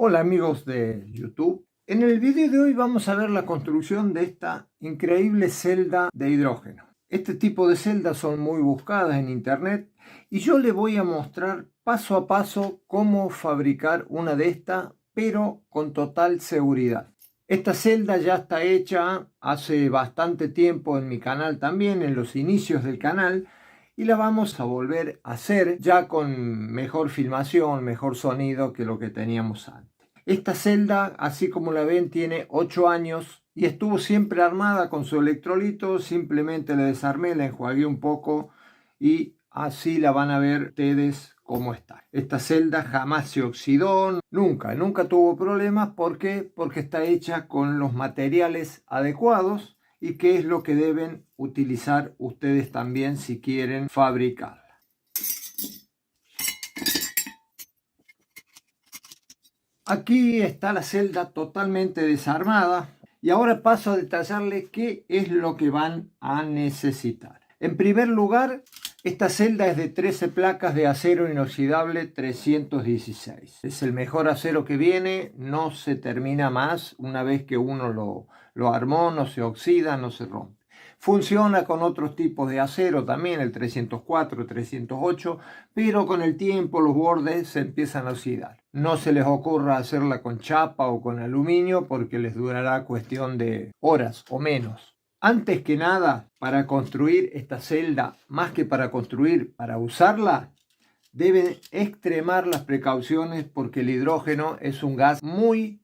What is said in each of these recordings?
Hola amigos de YouTube. En el vídeo de hoy vamos a ver la construcción de esta increíble celda de hidrógeno. Este tipo de celdas son muy buscadas en internet y yo le voy a mostrar paso a paso cómo fabricar una de estas, pero con total seguridad. Esta celda ya está hecha hace bastante tiempo en mi canal también, en los inicios del canal, y la vamos a volver a hacer ya con mejor filmación, mejor sonido que lo que teníamos antes. Esta celda, así como la ven, tiene 8 años y estuvo siempre armada con su electrolito. Simplemente la desarmé, la enjuagué un poco y así la van a ver ustedes cómo está. Esta celda jamás se oxidó, nunca tuvo problemas. ¿Por qué? Porque está hecha con los materiales adecuados y que es lo que deben utilizar ustedes también si quieren fabricarla. Aquí está la celda totalmente desarmada y ahora paso a detallarles qué es lo que van a necesitar. En primer lugar, esta celda es de 13 placas de acero inoxidable 316. Es el mejor acero que viene, no se termina más. Una vez que uno lo armó, no se oxida, no se rompe. Funciona con otros tipos de acero también, el 304, 308, pero con el tiempo los bordes se empiezan a oxidar. No se les ocurra hacerla con chapa o con aluminio porque les durará cuestión de horas o menos. Antes que nada, para construir esta celda, más que para construir, para usarla, deben extremar las precauciones porque el hidrógeno es un gas muy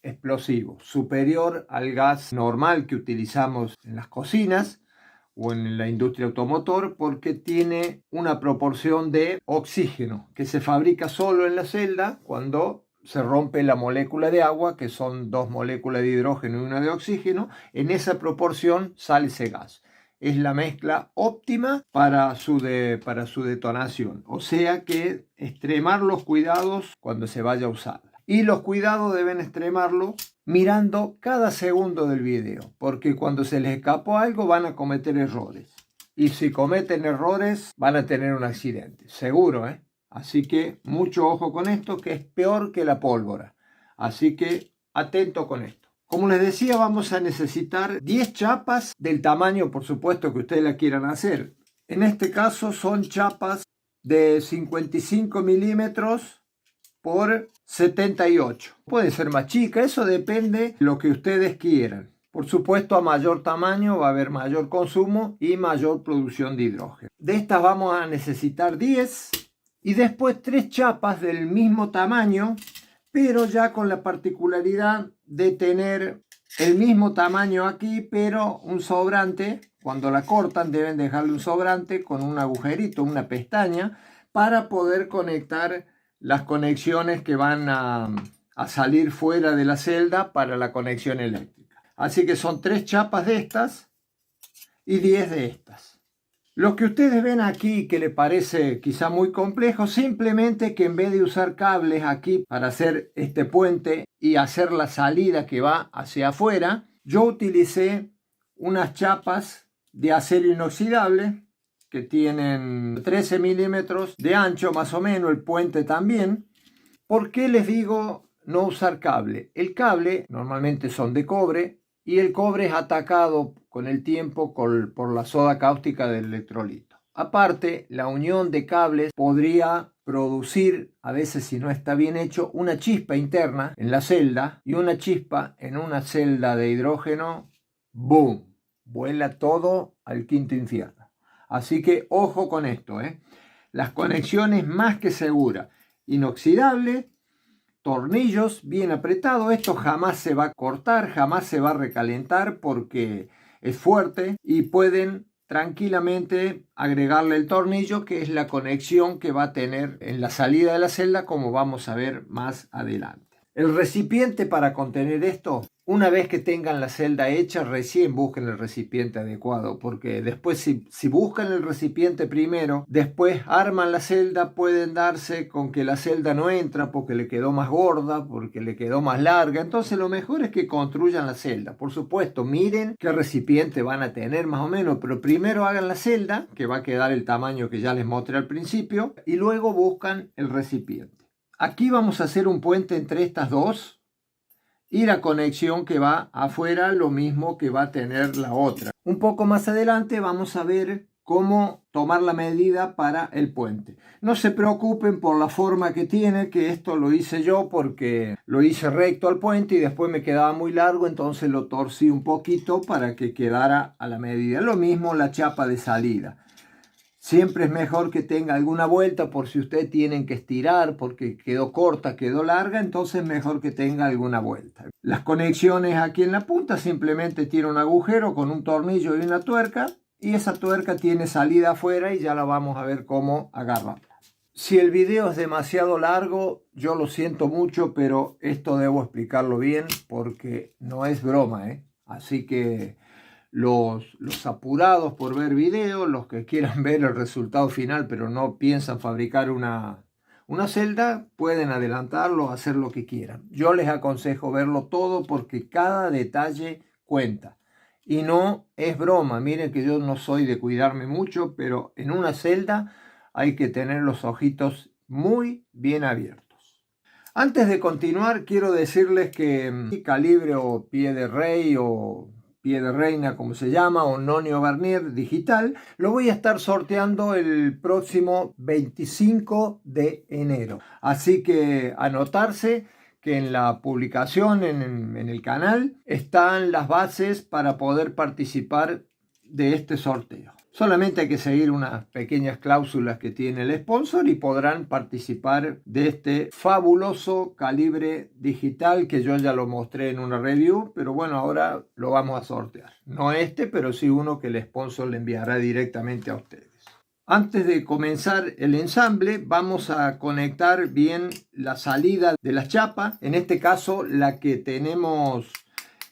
explosivo, superior al gas normal que utilizamos en las cocinas o en la industria automotor, porque tiene una proporción de oxígeno que se fabrica solo en la celda cuando se rompe la molécula de agua, que son 2 moléculas de hidrógeno y una de oxígeno. En esa proporción sale ese gas. Es la mezcla óptima para su detonación. O sea que extremar los cuidados cuando se vaya a usar. Y los cuidados deben extremarlo mirando cada segundo del video, porque cuando se les escapó algo van a cometer errores. Y si cometen errores van a tener un accidente, seguro, ¿eh? Así que mucho ojo con esto, que es peor que la pólvora. Así que atento con esto. Como les decía, vamos a necesitar 10 chapas del tamaño, por supuesto, que ustedes la quieran hacer. En este caso son chapas de 55 milímetros por 78. Puede ser más chica, eso depende de lo que ustedes quieran. Por supuesto, a mayor tamaño va a haber mayor consumo y mayor producción de hidrógeno. De estas vamos a necesitar 10 y después 3 chapas del mismo tamaño, pero ya con la particularidad de tener el mismo tamaño aquí, pero un sobrante. Cuando la cortan deben dejarle un sobrante con un agujerito, una pestaña, para poder conectar las conexiones que van a salir fuera de la celda para la conexión eléctrica. Así que son 3 chapas de estas y 10 de estas. Lo que ustedes ven aquí, que le parece quizá muy complejo, simplemente que en vez de usar cables aquí para hacer este puente y hacer la salida que va hacia afuera, yo utilicé unas chapas de acero inoxidable que tienen 13 milímetros de ancho más o menos, el puente también. ¿Por qué les digo no usar cable? El cable normalmente son de cobre y el cobre es atacado con el tiempo por la soda cáustica del electrolito. Aparte, la unión de cables podría producir, a veces si no está bien hecho, una chispa interna en la celda, y una chispa en una celda de hidrógeno, ¡boom!, vuela todo al quinto infierno. Así que ojo con esto, ¿eh? Las conexiones más que seguras. Inoxidable, tornillos bien apretados. Esto jamás se va a cortar, jamás se va a recalentar porque es fuerte, y pueden tranquilamente agregarle el tornillo, que es la conexión que va a tener en la salida de la celda, como vamos a ver más adelante. El recipiente para contener esto, una vez que tengan la celda hecha, recién busquen el recipiente adecuado, porque después si buscan el recipiente primero, después arman la celda, pueden darse con que la celda no entra porque le quedó más gorda, porque le quedó más larga. Entonces lo mejor es que construyan la celda. Por supuesto, miren qué recipiente van a tener más o menos, pero primero hagan la celda, que va a quedar el tamaño que ya les mostré al principio, y luego buscan el recipiente. Aquí vamos a hacer un puente entre estas dos y la conexión que va afuera lo mismo que va a tener la otra. Un poco más adelante vamos a ver cómo tomar la medida para el puente. No se preocupen por la forma que tiene, que esto lo hice yo porque lo hice recto al puente y después me quedaba muy largo, entonces lo torcí un poquito para que quedara a la medida. Lo mismo la chapa de salida. Siempre es mejor que tenga alguna vuelta por si ustedes tienen que estirar porque quedó corta, quedó larga, entonces mejor que tenga alguna vuelta. Las conexiones aquí en la punta simplemente tiene un agujero con un tornillo y una tuerca. Y esa tuerca tiene salida afuera y ya la vamos a ver cómo agarrarla. Si el video es demasiado largo, yo lo siento mucho, pero esto debo explicarlo bien porque no es broma, ¿eh? Así que los apurados por ver video, los que quieran ver el resultado final pero no piensan fabricar una celda, pueden adelantarlo, hacer lo que quieran. Yo les aconsejo verlo todo porque cada detalle cuenta. Y no es broma, miren que yo no soy de cuidarme mucho, pero en una celda hay que tener los ojitos muy bien abiertos. Antes de continuar, quiero decirles que calibre o pie de rey o pie de reina, como se llama, o nonio Barnier digital, lo voy a estar sorteando el próximo 25 de enero. Así que anotarse que en la publicación en el canal están las bases para poder participar de este sorteo. Solamente hay que seguir unas pequeñas cláusulas que tiene el sponsor y podrán participar de este fabuloso calibre digital que yo ya lo mostré en una review, pero bueno, ahora lo vamos a sortear. No este, pero sí uno que el sponsor le enviará directamente a ustedes. Antes de comenzar el ensamble, vamos a conectar bien la salida de la chapa. En este caso, la que tenemos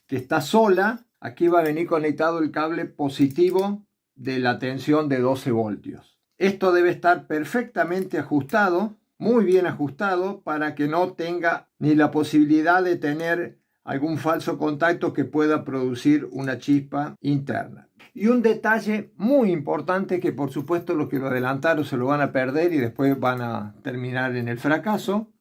que está sola. Aquí va a venir conectado el cable positivo de la tensión de 12 voltios. Esto debe estar perfectamente ajustado, muy bien ajustado, para que no tenga ni la posibilidad de tener algún falso contacto que pueda producir una chispa interna. Y un detalle muy importante que por supuesto los que lo adelantaron se lo van a perder y después van a terminar en el fracaso,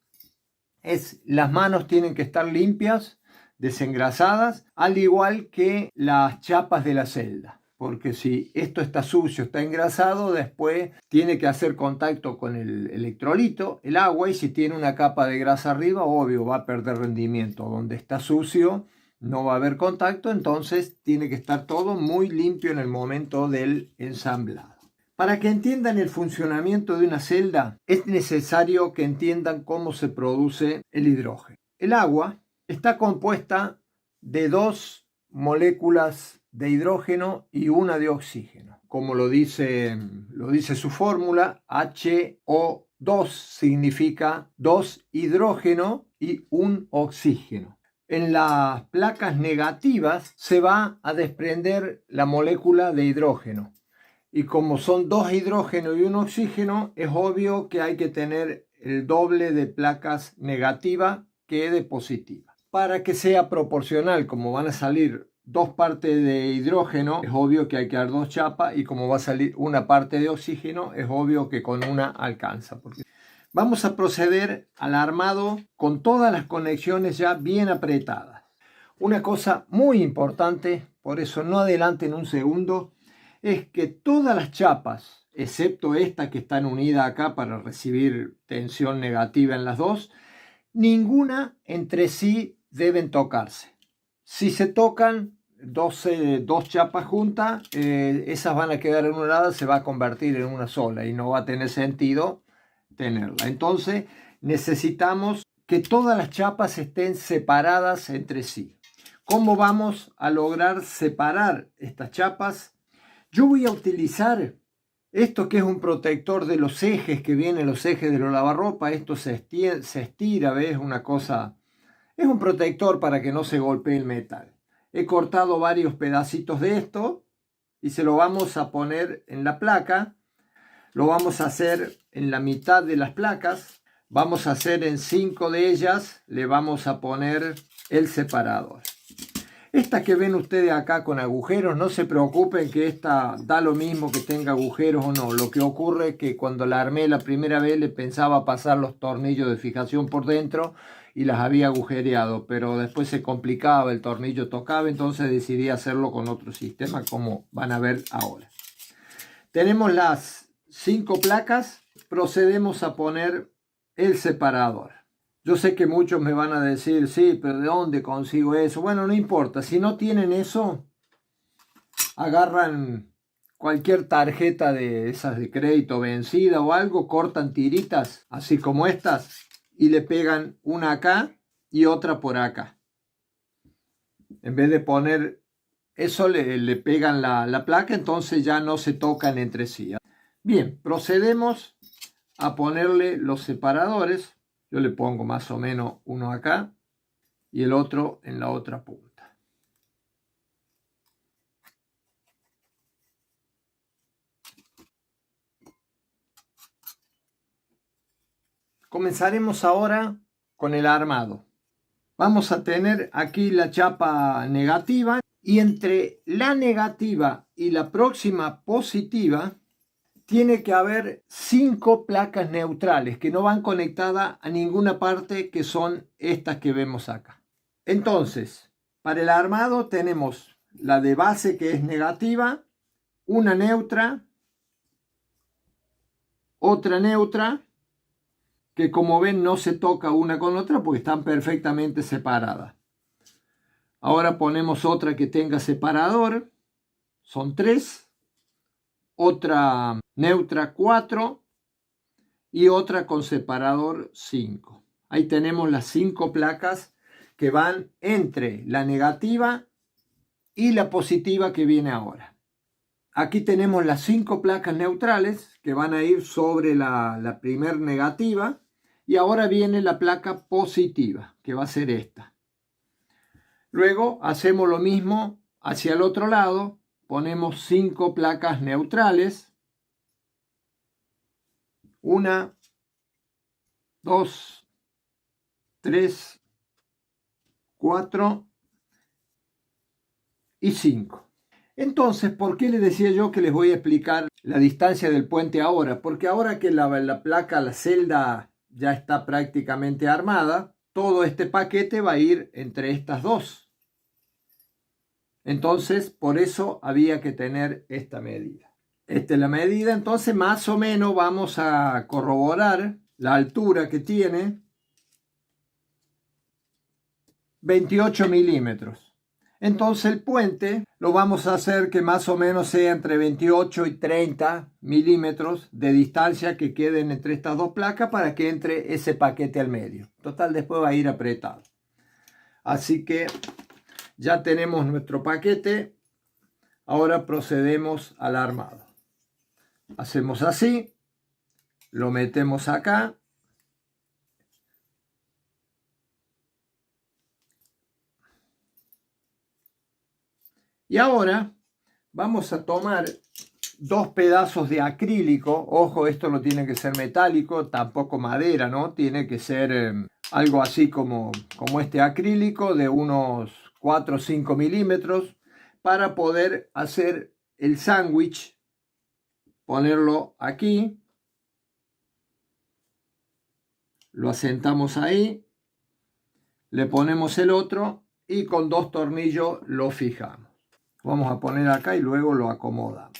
es las manos tienen que estar limpias, desengrasadas, al igual que las chapas de la celda. Porque si esto está sucio, está engrasado, después tiene que hacer contacto con el electrolito, el agua, y si tiene una capa de grasa arriba, obvio, va a perder rendimiento. Donde está sucio, no va a haber contacto, entonces tiene que estar todo muy limpio en el momento del ensamblado. Para que entiendan el funcionamiento de una celda, es necesario que entiendan cómo se produce el hidrógeno. El agua está compuesta de dos moléculas de hidrógeno y una de oxígeno. Como lo dice su fórmula, HO2 significa dos hidrógeno y un oxígeno. En las placas negativas se va a desprender la molécula de hidrógeno. Y como son dos hidrógenos y un oxígeno, es obvio que hay que tener el doble de placas negativa que de positiva. Para que sea proporcional, como van a salir dos partes de hidrógeno, es obvio que hay que dar dos chapas, y como va a salir una parte de oxígeno, es obvio que con una alcanza. Vamos a proceder al armado con todas las conexiones ya bien apretadas. Una cosa muy importante, por eso no adelanten un segundo, es que todas las chapas, excepto esta que están unidas acá para recibir tensión negativa en las dos, ninguna entre sí deben tocarse. Si se tocan dos chapas juntas, esas van a quedar en un lado, se va a convertir en una sola y no va a tener sentido tenerla. Entonces necesitamos que todas las chapas estén separadas entre sí. ¿Cómo vamos a lograr separar estas chapas? Yo voy a utilizar esto que es un protector de los ejes, que viene en los ejes de los lavarropas. Esto se estira, ¿ves? Una cosa, es un protector para que no se golpee el metal. He cortado varios pedacitos de esto y se lo vamos a poner en la placa. Lo vamos a hacer en la mitad de las placas. Vamos a hacer en 5 de ellas, le vamos a poner el separador. Esta que ven ustedes acá con agujeros, no se preocupen que esta da lo mismo que tenga agujeros o no. Lo que ocurre es que cuando la armé la primera vez le pensaba pasar los tornillos de fijación por dentro y las había agujereado, pero después se complicaba, el tornillo tocaba, entonces decidí hacerlo con otro sistema como van a ver ahora. Tenemos las 5 placas, procedemos a poner el separador. Yo sé que muchos me van a decir, sí, pero ¿de dónde consigo eso? Bueno, no importa. Si no tienen eso, agarran cualquier tarjeta de esas de crédito vencida o algo, cortan tiritas, así como estas, y le pegan una acá y otra por acá. En vez de poner eso, le pegan la placa, entonces ya no se tocan entre sí. Bien, procedemos a ponerle los separadores. Yo le pongo más o menos uno acá y el otro en la otra punta. Comenzaremos ahora con el armado. Vamos a tener aquí la chapa negativa y entre la negativa y la próxima positiva tiene que haber 5 placas neutrales que no van conectadas a ninguna parte, que son estas que vemos acá. Entonces, para el armado tenemos la de base que es negativa, una neutra, otra neutra, que como ven no se toca una con otra porque están perfectamente separadas. Ahora ponemos otra que tenga separador, son 3. Otra neutra 4 y otra con separador 5. Ahí tenemos las 5 placas que van entre la negativa y la positiva que viene ahora. Aquí tenemos las 5 placas neutrales que van a ir sobre la primer negativa y ahora viene la placa positiva que va a ser esta. Luego hacemos lo mismo hacia el otro lado. Ponemos 5 placas neutrales. 1, 2, 3, 4 y 5. Entonces, ¿por qué les decía yo que les voy a explicar la distancia del puente ahora? Porque ahora que la placa, la celda ya está prácticamente armada, todo este paquete va a ir entre estas dos. Entonces, por eso había que tener esta medida. Esta es la medida, entonces más o menos vamos a corroborar la altura que tiene, 28 milímetros. Entonces el puente lo vamos a hacer que más o menos sea entre 28 y 30 milímetros de distancia que queden entre estas dos placas para que entre ese paquete al medio. Total, después va a ir apretado. Así que ya tenemos nuestro paquete. Ahora procedemos al armado. Hacemos así, lo metemos acá. Y ahora vamos a tomar 2 pedazos de acrílico. Ojo, esto no tiene que ser metálico, tampoco madera, ¿no? Tiene que ser algo así como este acrílico de unos 4 o 5 milímetros para poder hacer el sándwich. Ponerlo aquí, lo asentamos ahí, le ponemos el otro y con 2 tornillos lo fijamos. Vamos a poner acá y luego lo acomodamos.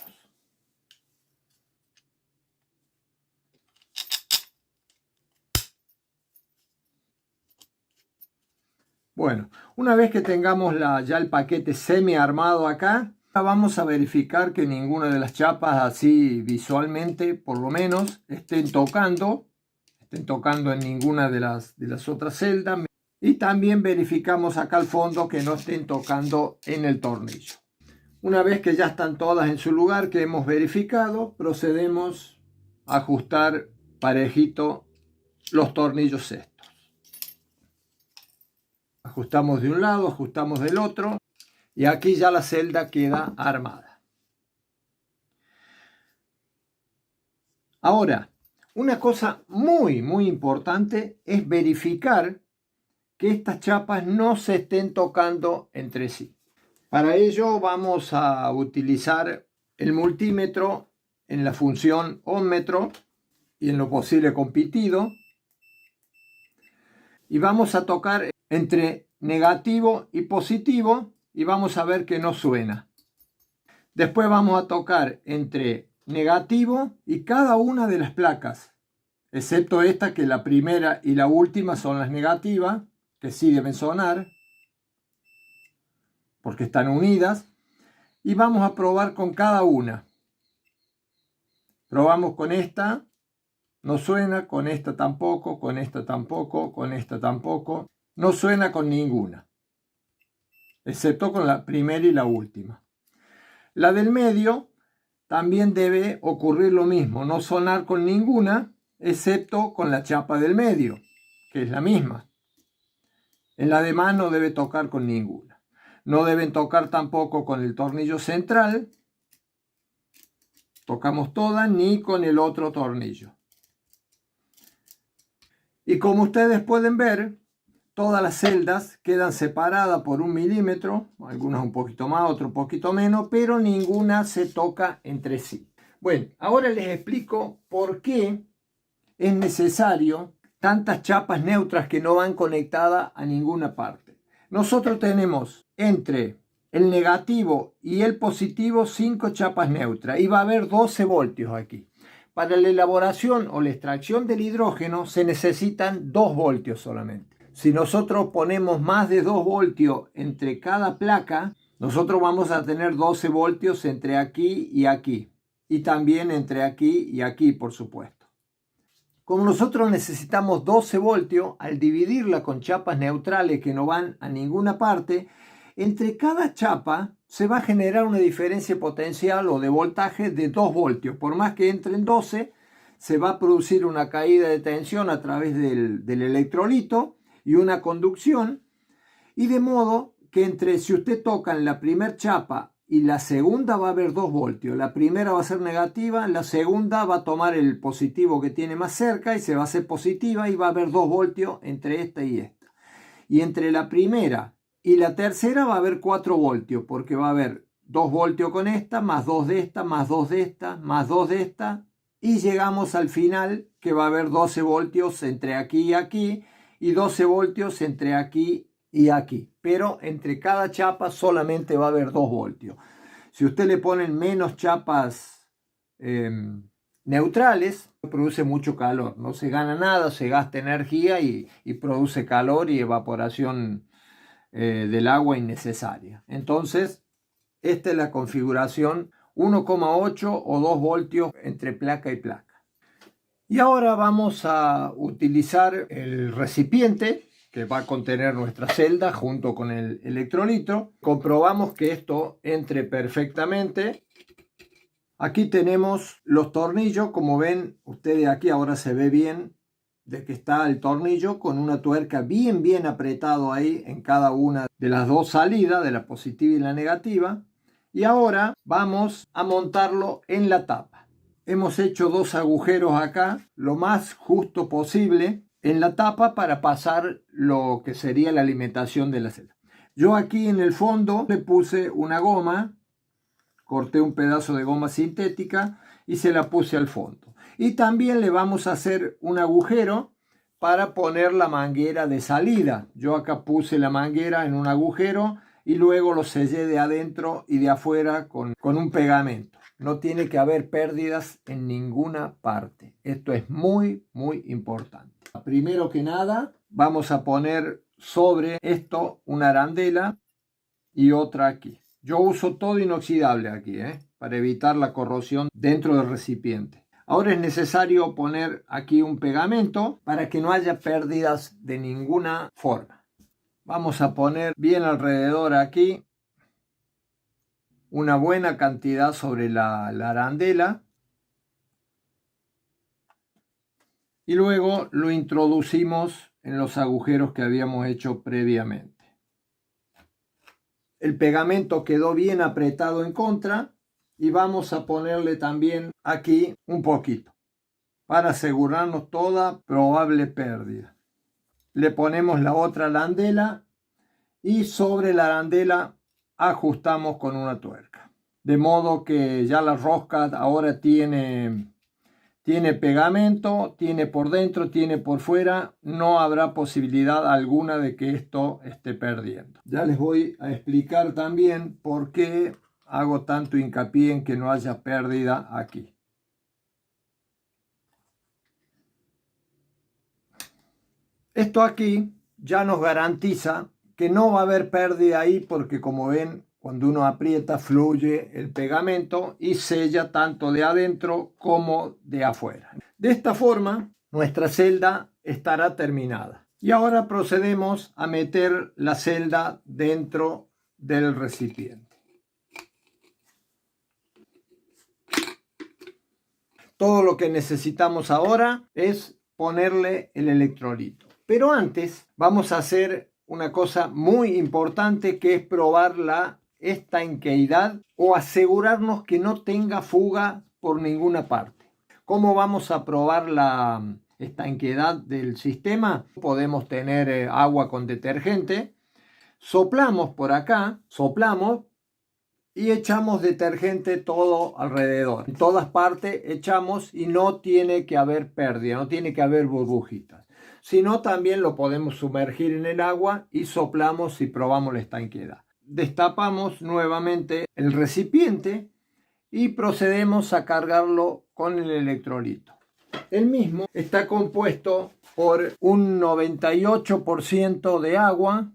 Bueno, una vez que tengamos ya el paquete semi armado acá, vamos a verificar que ninguna de las chapas así visualmente, por lo menos, estén tocando en ninguna de las otras celdas. Y también verificamos acá al fondo que no estén tocando en el tornillo. Una vez que ya están todas en su lugar, que hemos verificado, procedemos a ajustar parejito los tornillos estos. Ajustamos de un lado, ajustamos del otro. Y aquí ya la celda queda armada. Ahora, una cosa muy importante es verificar que estas chapas no se estén tocando entre sí. Para ello vamos a utilizar el multímetro en la función ohmmetro y en lo posible con pitido. Y vamos a tocar entre negativo y positivo y vamos a ver que no suena. Después vamos a tocar entre negativo y cada una de las placas, excepto esta, que la primera y la última son las negativas, que sí deben sonar porque están unidas, y vamos a probar con cada una. Probamos con esta, no suena, con esta tampoco, con esta tampoco, con esta tampoco, no suena con ninguna, excepto con la primera y la última. La del medio también debe ocurrir lo mismo, no sonar con ninguna, excepto con la chapa del medio, que es la misma. En la demás no debe tocar con ninguna. No deben tocar tampoco con el tornillo central, tocamos todas, ni con el otro tornillo. Y como ustedes pueden ver, todas las celdas quedan separadas por 1 milímetro, algunas un poquito más, otras un poquito menos, pero ninguna se toca entre sí. Bueno, ahora les explico por qué es necesario tantas chapas neutras que no van conectadas a ninguna parte. Nosotros tenemos entre el negativo y el positivo 5 chapas neutras y va a haber 12 voltios aquí. Para la elaboración o la extracción del hidrógeno se necesitan 2 voltios solamente. Si nosotros ponemos más de 2 voltios entre cada placa, nosotros vamos a tener 12 voltios entre aquí y aquí. Y también entre aquí y aquí, por supuesto. Como nosotros necesitamos 12 voltios, al dividirla con chapas neutrales que no van a ninguna parte, entre cada chapa se va a generar una diferencia potencial o de voltaje de 2 voltios. Por más que entren 12, se va a producir una caída de tensión a través del electrolito y una conducción. Y de modo que si usted toca en la primera chapa y la segunda, va a haber 2 voltios. La primera va a ser negativa, la segunda va a tomar el positivo que tiene más cerca y se va a hacer positiva y va a haber 2 voltios entre esta y esta. Y entre la primera y la tercera va a haber 4 voltios, porque va a haber 2 voltios con esta, más 2 de esta, más 2 de esta, más 2 de esta, y llegamos al final que va a haber 12 voltios entre aquí y aquí, y 12 voltios entre aquí y aquí. Pero entre cada chapa solamente va a haber 2 voltios. Si usted le ponen menos chapas neutrales, produce mucho calor. No se gana nada, se gasta energía y produce calor y evaporación del agua innecesaria. Entonces, esta es la configuración 1,8 o 2 voltios entre placa y placa. Y ahora vamos a utilizar el recipiente que va a contener nuestra celda junto con el electrolito. Comprobamos que esto entre perfectamente. Aquí tenemos los tornillos, como ven ustedes aquí, ahora se ve bien de que está el tornillo con una tuerca bien apretado ahí en cada una de las dos salidas, de la positiva y la negativa. Y ahora vamos a montarlo en la tapa. Hemos hecho 2 agujeros acá, lo más justo posible en la tapa para pasar lo que sería la alimentación de la celda. Yo aquí en el fondo le puse una goma, corté un pedazo de goma sintética y se la puse al fondo. Y también le vamos a hacer un agujero para poner la manguera de salida. Yo acá puse la manguera en un agujero y luego lo sellé de adentro y de afuera con un pegamento. No tiene que haber pérdidas en ninguna parte. Esto es muy importante. Primero que nada, vamos a poner sobre esto una arandela y otra aquí. Yo uso todo inoxidable aquí, para evitar la corrosión dentro del recipiente. Ahora es necesario poner aquí un pegamento para que no haya pérdidas de ninguna forma. Vamos a poner bien alrededor aquí una buena cantidad sobre la arandela y luego lo introducimos en los agujeros que habíamos hecho previamente. El pegamento quedó bien apretado en contra y vamos a ponerle también aquí un poquito para asegurarnos toda probable pérdida. Le ponemos la otra arandela y sobre la arandela ajustamos con una tuerca. De modo que ya la rosca ahora tiene pegamento, tiene por dentro, tiene por fuera, no habrá posibilidad alguna de que esto esté perdiendo. Ya les voy a explicar también por qué hago tanto hincapié en que no haya pérdida aquí. Esto aquí ya nos garantiza que no va a haber pérdida ahí porque, como ven, cuando uno aprieta fluye el pegamento y sella tanto de adentro como de afuera. De esta forma nuestra celda estará terminada. Y ahora procedemos a meter la celda dentro del recipiente. Todo lo que necesitamos ahora es ponerle el electrolito. Pero antes vamos a hacer una cosa muy importante, que es probar la estanqueidad o asegurarnos que no tenga fuga por ninguna parte. ¿Cómo vamos a probar la estanqueidad del sistema? Podemos tener agua con detergente, soplamos por acá, soplamos y echamos detergente todo alrededor. En todas partes echamos y no tiene que haber pérdida, no tiene que haber burbujitas. Si no, también lo podemos sumergir en el agua y soplamos y probamos la estanqueidad. Destapamos nuevamente el recipiente y procedemos a cargarlo con el electrolito. El mismo está compuesto por un 98% de agua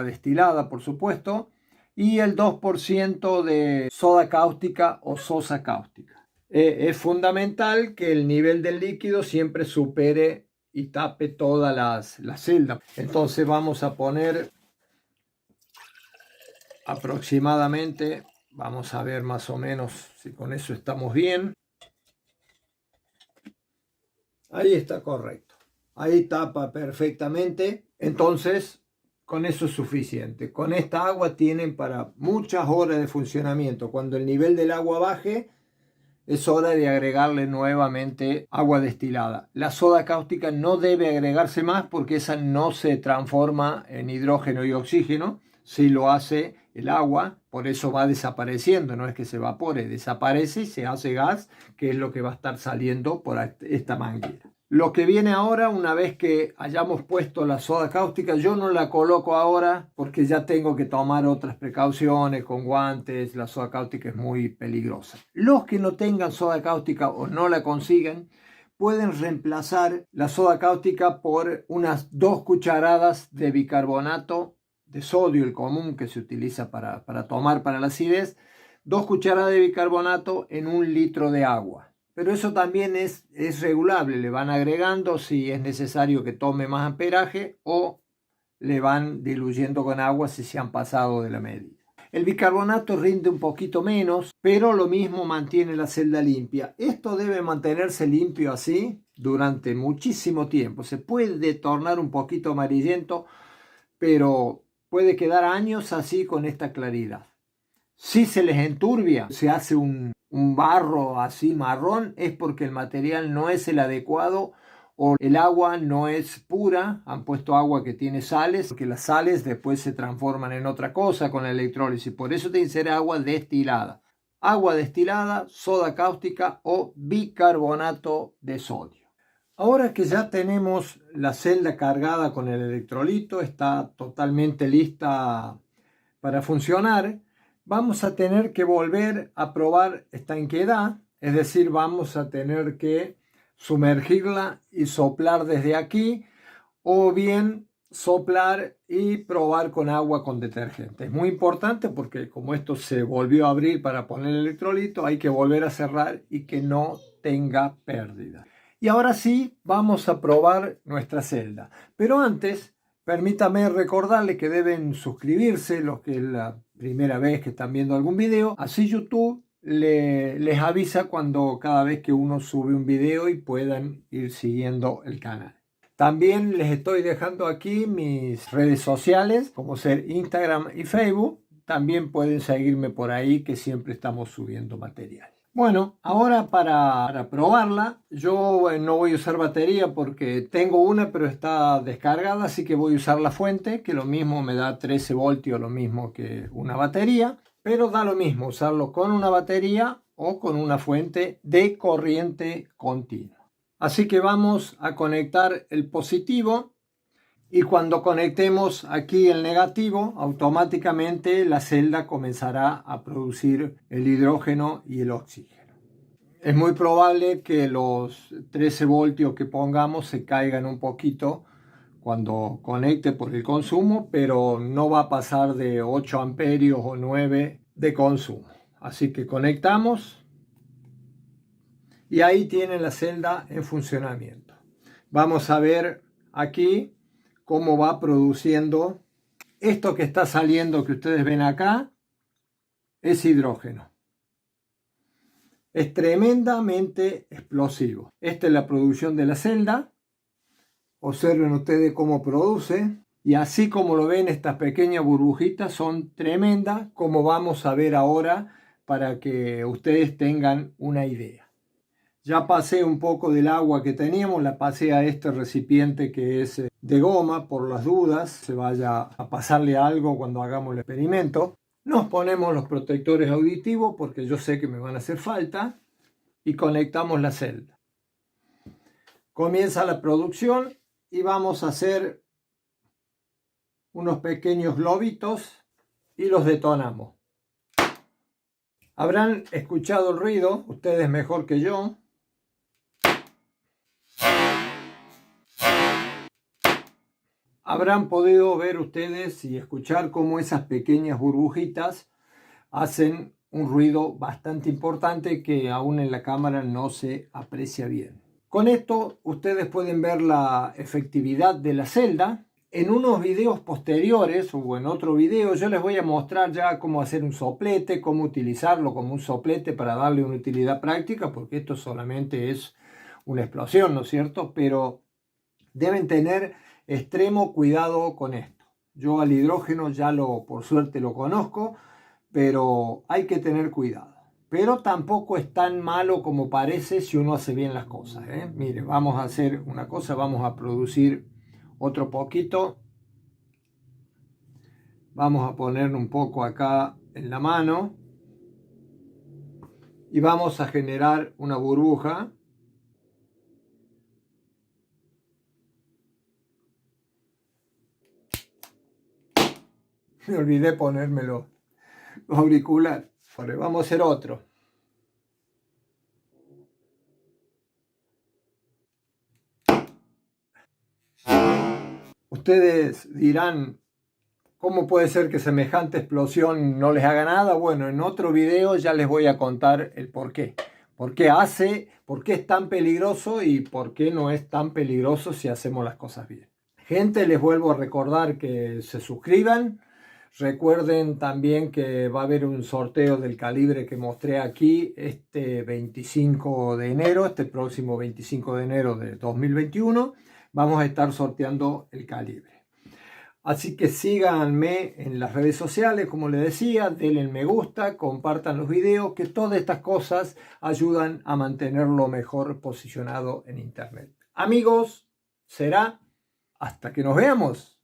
destilada por supuesto, y el 2% de soda cáustica o sosa cáustica. Es fundamental que el nivel del líquido siempre supere y tape todas las celdas. Entonces vamos a poner aproximadamente, vamos a ver más o menos si con eso estamos bien. Ahí está correcto, ahí tapa perfectamente. Entonces con eso es suficiente. Con esta agua tienen para muchas horas de funcionamiento. Cuando el nivel del agua baje, es hora de agregarle nuevamente agua destilada. La soda cáustica no debe agregarse más porque esa no se transforma en hidrógeno y oxígeno. Si lo hace el agua, por eso va desapareciendo, no es que se evapore, desaparece y se hace gas, que es lo que va a estar saliendo por esta manguera. Lo que viene ahora, una vez que hayamos puesto la soda cáustica, yo no la coloco ahora porque ya tengo que tomar otras precauciones con guantes. La soda cáustica es muy peligrosa. Los que no tengan soda cáustica o no la consigan, pueden reemplazar la soda cáustica por unas 2 cucharadas de bicarbonato de sodio, el común que se utiliza para tomar para la acidez. 2 cucharadas de bicarbonato en 1 litro de agua. Pero eso también es regulable, le van agregando si es necesario que tome más amperaje o le van diluyendo con agua si se han pasado de la medida. El bicarbonato rinde un poquito menos, pero lo mismo mantiene la celda limpia. Esto debe mantenerse limpio así durante muchísimo tiempo. Se puede tornar un poquito amarillento, pero puede quedar años así con esta claridad. Si se les enturbia, se hace un barro así marrón, es porque el material no es el adecuado o el agua no es pura. Han puesto agua que tiene sales, porque las sales después se transforman en otra cosa con la electrólisis. Por eso tiene que ser agua destilada. Agua destilada, soda cáustica o bicarbonato de sodio. Ahora que ya tenemos la celda cargada con el electrolito, está totalmente lista para funcionar. Vamos a tener que volver a probar estanqueidad, es decir, vamos a tener que sumergirla y soplar desde aquí, o bien soplar y probar con agua con detergente. Es muy importante porque como esto se volvió a abrir para poner el electrolito, hay que volver a cerrar y que no tenga pérdida. Y ahora sí, vamos a probar nuestra celda. Pero antes, permítame recordarles que deben suscribirse, los que es la primera vez que están viendo algún video. Así YouTube les avisa cada vez que uno sube un video y puedan ir siguiendo el canal. También les estoy dejando aquí mis redes sociales, como ser Instagram y Facebook. También pueden seguirme por ahí, que siempre estamos subiendo material. Bueno, ahora para probarla, yo no voy a usar batería porque tengo una pero está descargada, así que voy a usar la fuente, que lo mismo me da 13 voltios, lo mismo que una batería, pero da lo mismo usarlo con una batería o con una fuente de corriente continua. Así que vamos a conectar el positivo y cuando conectemos aquí el negativo, automáticamente la celda comenzará a producir el hidrógeno y el oxígeno. Es muy probable que los 13 voltios que pongamos se caigan un poquito cuando conecte por el consumo, pero no va a pasar de 8 amperios o 9 de consumo. Así que conectamos y ahí tienen la celda en funcionamiento. Vamos a ver aquí cómo va produciendo. Esto que está saliendo, que ustedes ven acá, es hidrógeno. Es tremendamente explosivo. Esta es la producción de la celda. Observen ustedes cómo produce. Y así como lo ven, estas pequeñas burbujitas son tremendas, como vamos a ver ahora para que ustedes tengan una idea. Ya pasé un poco del agua que teníamos, la pasé a este recipiente que es de goma, por las dudas, se vaya a pasarle algo cuando hagamos el experimento. Nos ponemos los protectores auditivos porque yo sé que me van a hacer falta y conectamos la celda. Comienza la producción y vamos a hacer unos pequeños globitos y los detonamos. Habrán escuchado el ruido, ustedes mejor que yo. Habrán podido ver ustedes y escuchar cómo esas pequeñas burbujitas hacen un ruido bastante importante que aún en la cámara no se aprecia bien. Con esto ustedes pueden ver la efectividad de la celda. En unos videos posteriores o en otro video yo les voy a mostrar ya cómo hacer un soplete, cómo utilizarlo como un soplete para darle una utilidad práctica, porque esto solamente es una explosión, ¿no es cierto? Pero deben tener extremo cuidado con esto. Yo al hidrógeno ya por suerte lo conozco, pero hay que tener cuidado. Pero tampoco es tan malo como parece si uno hace bien las cosas, ¿eh? Mire, vamos a hacer una cosa, vamos a producir otro poquito. Vamos a poner un poco acá en la mano y vamos a generar una burbuja. Me olvidé ponérmelo auricular. Ahora vamos a hacer otro. Ustedes dirán, ¿cómo puede ser que semejante explosión no les haga nada? Bueno, en otro video ya les voy a contar el por qué. ¿Por qué es tan peligroso y por qué no es tan peligroso si hacemos las cosas bien? Gente, les vuelvo a recordar que se suscriban. Recuerden también que va a haber un sorteo del calibre que mostré aquí este 25 de enero, este próximo 25 de enero de 2021. Vamos a estar sorteando el calibre. Así que síganme en las redes sociales, como les decía, denle me gusta, compartan los videos, que todas estas cosas ayudan a mantenerlo mejor posicionado en internet. Amigos, será hasta que nos veamos.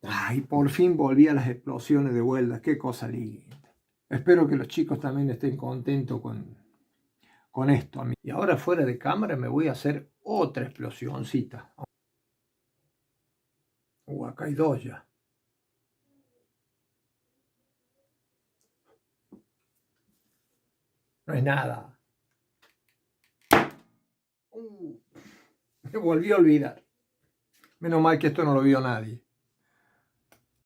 Ay, por fin volví a las explosiones de vuelta. Qué cosa linda. Espero que los chicos también estén contentos con esto. Y ahora fuera de cámara me voy a hacer otra explosioncita. Acá hay dos ya. No es nada. Me volví a olvidar. Menos mal que esto no lo vio nadie.